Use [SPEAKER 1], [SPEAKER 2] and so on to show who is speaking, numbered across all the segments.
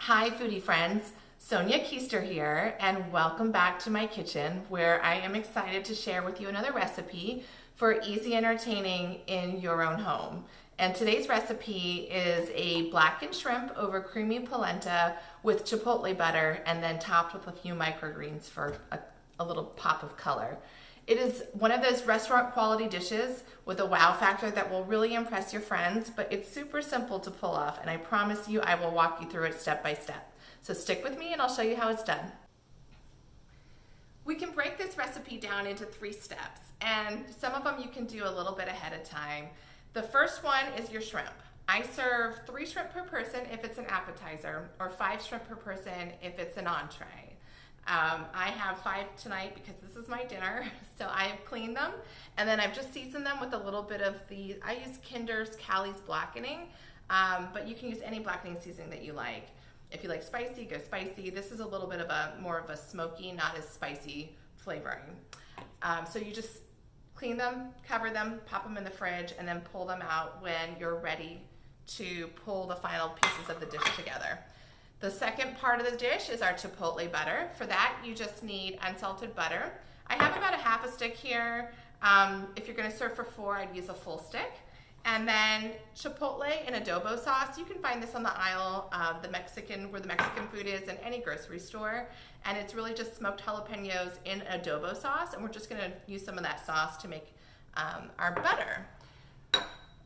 [SPEAKER 1] Hi foodie friends, Sonia Keister here, and welcome back to my kitchen where I am excited to share with you another recipe for easy entertaining in your own home. And today's recipe is a blackened shrimp over creamy polenta with chipotle butter and then topped with a few microgreens for a little pop of color. It is one of those restaurant quality dishes with a wow factor that will really impress your friends, but it's super simple to pull off, and I promise you I will walk you through it step by step. So stick with me and I'll show you how it's done. We can break this recipe down into 3 steps, and some of them you can do a little bit ahead of time. The first one is your shrimp. I serve 3 shrimp per person if it's an appetizer, or 5 shrimp per person if it's an entree. I have 5 tonight because this is my dinner, so I have cleaned them, and then I've just seasoned them with a little bit of I use Kinder's Callie's blackening, but you can use any blackening seasoning that you like. If you like spicy, go spicy. This is a little bit of more of a smoky, not as spicy flavoring. So you just clean them, cover them, pop them in the fridge, and then pull them out when you're ready to pull the final pieces of the dish together. The second part of the dish is our chipotle butter. For that, you just need unsalted butter. I have about a half a stick here. If you're gonna serve for 4, I'd use a full stick. And then chipotle and adobo sauce. You can find this on the aisle of where the Mexican food is in any grocery store. And it's really just smoked jalapenos in adobo sauce. And we're just gonna use some of that sauce to make our butter.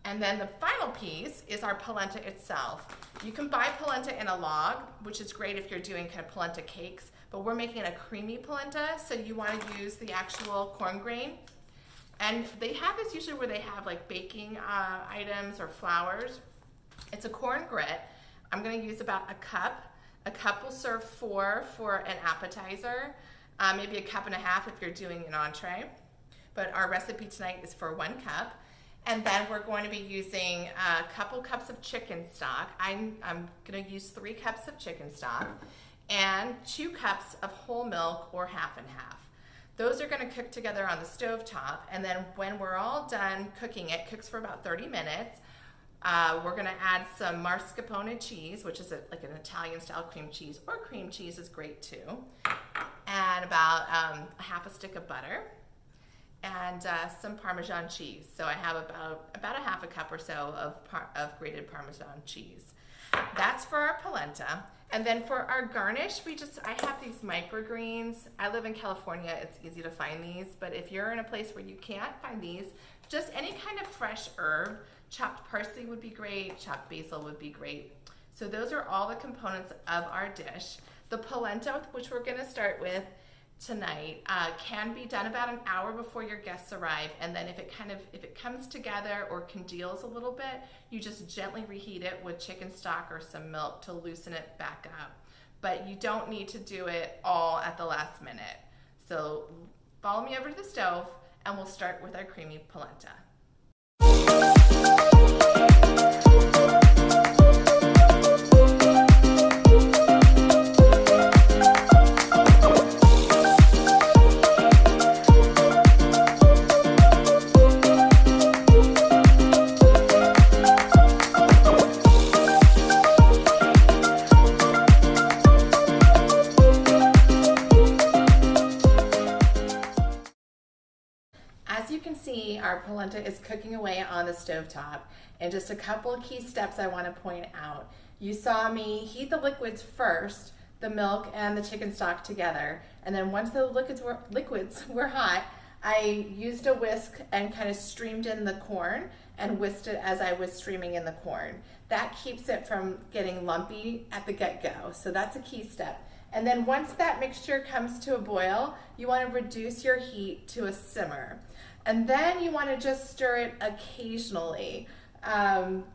[SPEAKER 1] And then the final piece is our polenta itself. You can buy polenta in a log, which is great if you're doing kind of polenta cakes, but we're making a creamy polenta, so you want to use the actual corn grain. And they have this usually where they have like baking items or flours. It's a corn grit. I'm going to use about a cup. A cup will serve 4 for an appetizer, maybe a cup and a half if you're doing an entree. But our recipe tonight is for 1 cup. And then we're going to be using a couple cups of chicken stock. I'm going to use 3 cups of chicken stock and 2 cups of whole milk or half and half. Those are going to cook together on the stove top, and then when we're all done cooking, it cooks for about 30 minutes. We're going to add some mascarpone cheese, which is like an Italian style cream cheese, or cream cheese is great too, and about a half a stick of butter. And some Parmesan cheese. So I have about a half a cup or so of grated Parmesan cheese. That's for our polenta. And then for our garnish, I have these microgreens. I live in California, it's easy to find these, but if you're in a place where you can't find these, just any kind of fresh herb, chopped parsley would be great, chopped basil would be great. So those are all the components of our dish. The polenta, which we're gonna start with tonight, can be done about an hour before your guests arrive, and then if it comes together or congeals a little bit, you just gently reheat it with chicken stock or some milk to loosen it back up. But you don't need to do it all at the last minute. So follow me over to the stove and we'll start with our creamy polenta. As you can see, our polenta is cooking away on the stovetop, and just a couple of key steps I want to point out. You saw me heat the liquids first, the milk and the chicken stock together, and then once the liquids were hot, I used a whisk and kind of streamed in the corn and whisked it as I was streaming in the corn. That keeps it from getting lumpy at the get-go, so that's a key step. And then once that mixture comes to a boil, you want to reduce your heat to a simmer. And then you want to just stir it occasionally.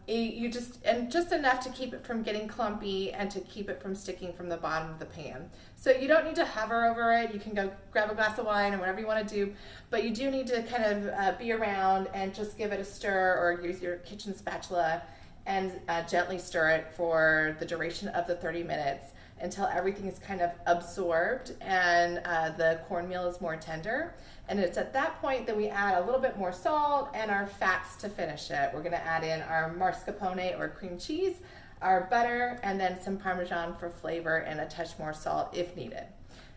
[SPEAKER 1] Just enough to keep it from getting clumpy and to keep it from sticking from the bottom of the pan. So you don't need to hover over it. You can go grab a glass of wine or whatever you want to do, but you do need to kind of be around and just give it a stir, or use your kitchen spatula and gently stir it for the duration of the 30 minutes until everything is kind of absorbed and the cornmeal is more tender. And it's at that point that we add a little bit more salt and our fats to finish it. We're gonna add in our mascarpone or cream cheese. our butter, and then some Parmesan for flavor and a touch more salt if needed.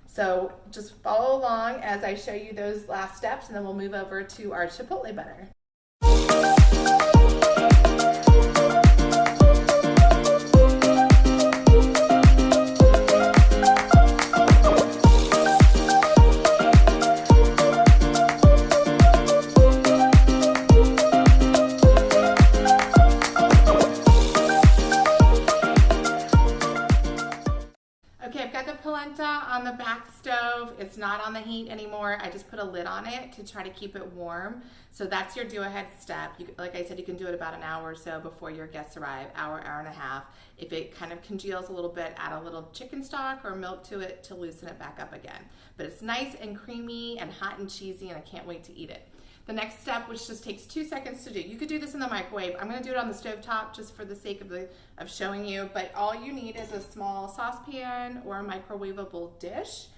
[SPEAKER 1] So just follow along as I show you those last steps, and then we'll move over to our Chipotle butter. Okay, I've got the polenta on the back stove. It's not on the heat anymore. I just put a lid on it to try to keep it warm. So that's your do-ahead step. Like I said, you can do it about an hour or so before your guests arrive, hour and a half. If it kind of congeals a little bit, add a little chicken stock or milk to it to loosen it back up again. But it's nice and creamy and hot and cheesy, and I can't wait to eat it. The next step, which just takes 2 seconds to do, you could do this in the microwave. I'm gonna do it on the stovetop just for the sake of showing you, but all you need is a small saucepan or a microwavable dish.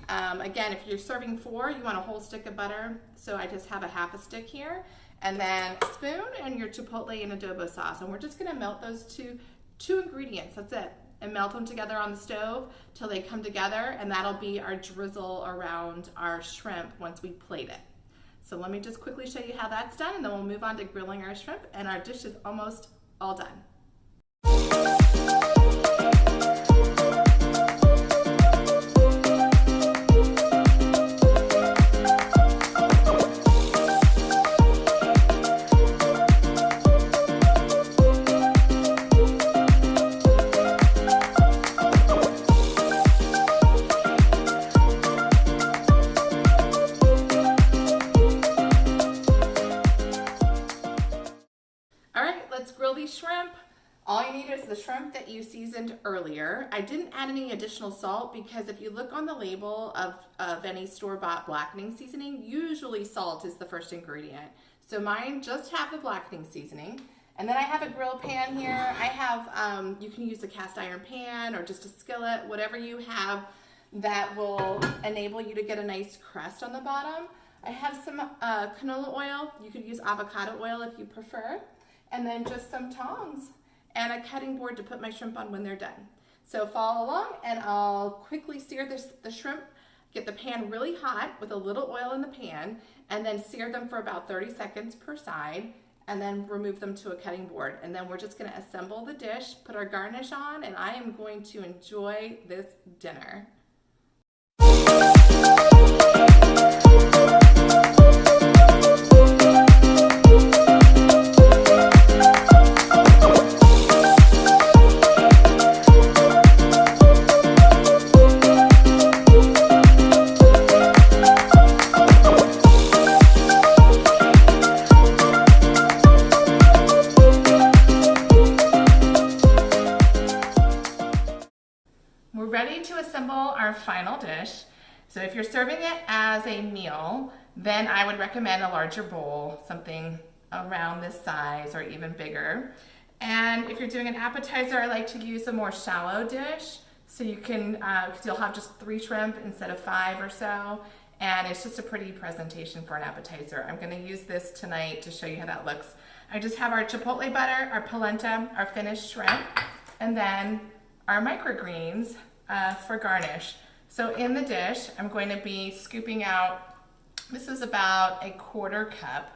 [SPEAKER 1] Again, if you're serving 4, you want a whole stick of butter, so I just have a half a stick here, and then a spoon and your chipotle and adobo sauce, and we're just gonna melt those two ingredients, that's it, and melt them together on the stove till they come together, and that'll be our drizzle around our shrimp once we plate it. So let me just quickly show you how that's done, and then we'll move on to grilling our shrimp, and our dish is almost all done. Let's grill these shrimp. All you need is the shrimp that you seasoned earlier. I didn't add any additional salt because if you look on the label of any store-bought blackening seasoning, usually salt is the first ingredient. So mine just have the blackening seasoning. And then I have a grill pan here. I have, you can use a cast iron pan or just a skillet, whatever you have that will enable you to get a nice crust on the bottom. I have some canola oil. You could use avocado oil if you prefer. And then just some tongs and a cutting board to put my shrimp on when they're done. So follow along, and I'll quickly sear the shrimp, get the pan really hot with a little oil in the pan, and then sear them for about 30 seconds per side, and then remove them to a cutting board. And then we're just gonna assemble the dish, put our garnish on, and I am going to enjoy this dinner. We're ready to assemble our final dish. So if you're serving it as a meal, then I would recommend a larger bowl, something around this size or even bigger. And if you're doing an appetizer, I like to use a more shallow dish. So you can, because you'll have just 3 shrimp instead of 5 or so. And it's just a pretty presentation for an appetizer. I'm gonna use this tonight to show you how that looks. I just have our chipotle butter, our polenta, our finished shrimp, and then our microgreens for garnish. So in the dish, I'm going to be scooping out, this is about a 1/4 cup.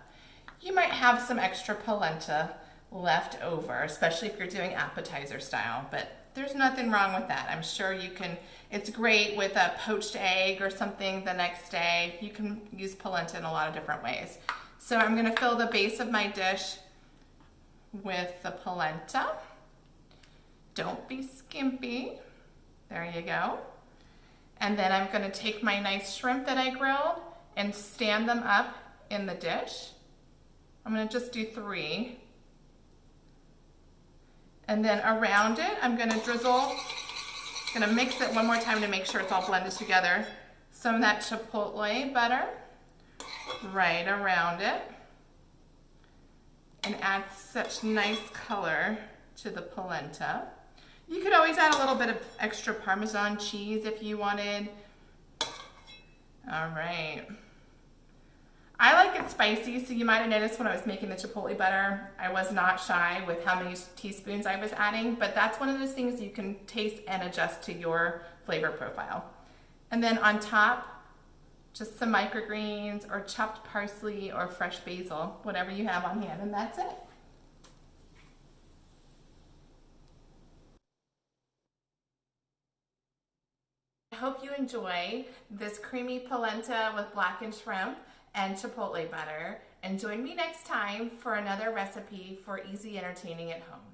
[SPEAKER 1] You might have some extra polenta left over, especially if you're doing appetizer style, but there's nothing wrong with that. I'm sure you can, it's great with a poached egg or something the next day. You can use polenta in a lot of different ways. So I'm gonna fill the base of my dish with the polenta. Don't be skimpy. There you go. And then I'm gonna take my nice shrimp that I grilled and stand them up in the dish. I'm gonna just do 3. And then around it, I'm gonna drizzle, gonna mix it one more time to make sure it's all blended together. Some of that chipotle butter right around it. And add such nice color to the polenta. You could always add a little bit of extra Parmesan cheese if you wanted. All right. I like it spicy, so you might have noticed when I was making the chipotle butter, I was not shy with how many teaspoons I was adding, but that's one of those things you can taste and adjust to your flavor profile. And then on top, just some microgreens or chopped parsley or fresh basil, whatever you have on hand, and that's it. I hope you enjoy this creamy polenta with blackened shrimp and chipotle butter, and join me next time for another recipe for easy entertaining at home.